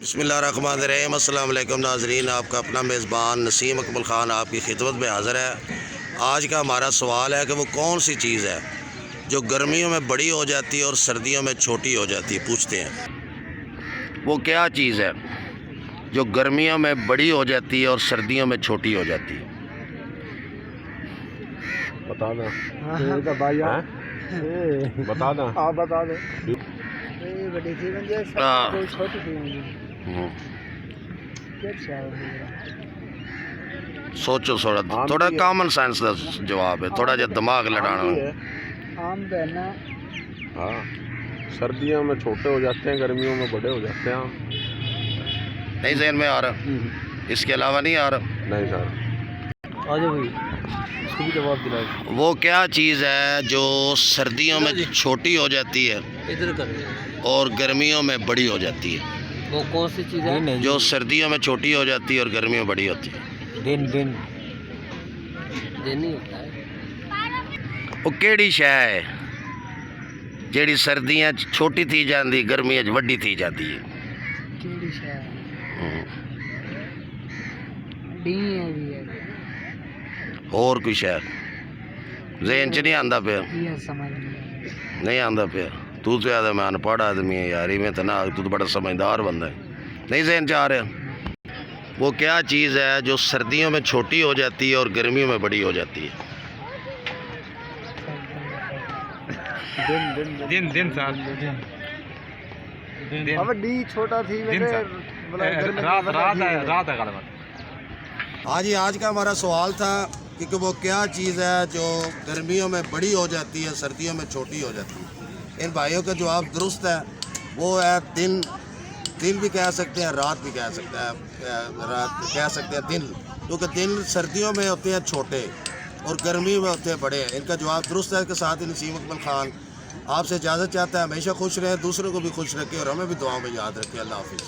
बिस्मिल्लाहिर्रहमानिर्रहीम। अस्सलाम वालेकुम नाज़रीन, आपका अपना मेज़बान नसीम अकमल ख़ान आपकी खिदमत में हाज़िर है। आज का हमारा सवाल है कि वो कौन सी चीज़ है जो गर्मियों में बड़ी हो जाती है और सर्दियों में छोटी हो जाती है। पूछते हैं वो क्या चीज़ है जो गर्मियों में बड़ी हो जाती है और सर्दियों में छोटी हो जाती है। बता दो भाई, बता दो, आप बता दो। बड़ी थी छोटी थी। सोचो, थोड़ा कॉमन सेंस का जवाब है, थोड़ा जो दिमाग लड़ाना है। आम ना, हाँ, सर्दियों में छोटे हो जाते हैं, गर्मियों में बड़े हो जाते हैं। आम नहीं ज़हन में आ रहा, इसके अलावा नहीं आ रहा। नहीं सर, आ जाओ भाई, इसको भी जवाब दिलाओ। वो क्या चीज़ है जो सर्दियों में छोटी हो जाती है और गर्मियों में बड़ी हो जाती है। वो कौन सी चीज़ है जो सर्दियों में छोटी हो जाती है और गर्मियों में बड़ी होती है। दिन दिन दिन ही होता है। वो केड़ी शै है जेड़ी सर्दियां छोटी थी जाती गर्मियां वड्डी थी जाती है। केड़ी शै डी है भी है। और कोई शै ज़हन च नहीं आंदा पे, ये समझ नहीं आंदा पे। तू तो याद मैं अनपढ़ आदमी है यार, इवें तो ना, तू तो बड़ा समझदार बंदा है। नहीं ज़हन च आ रहा। वो क्या चीज़ है जो सर्दियों में छोटी हो जाती है और गर्मियों में बड़ी हो जाती है। दिन दिन साल दिन। अब डी छोटा थी, रात रात है। हाँ जी, आज का हमारा सवाल था कि वो क्या चीज़ है जो गर्मियों में बड़ी हो जाती है, सर्दियों में छोटी हो जाती है। इन भाइयों का जवाब दुरुस्त है, वो है दिन। दिन भी कह सकते हैं, रात भी कह सकते हैं, रात कह सकते हैं दिन, क्योंकि दिन सर्दियों में होते हैं छोटे और गर्मी में होते हैं बड़े। इनका जवाब दुरुस्त है। के साथ ही नसीम अकमल ख़ान आपसे इजाज़त चाहता है। हमेशा खुश रहें, दूसरों को भी खुश रखें और हमें भी दुआओं में याद रखें। अल्लाह हाफ़िज़।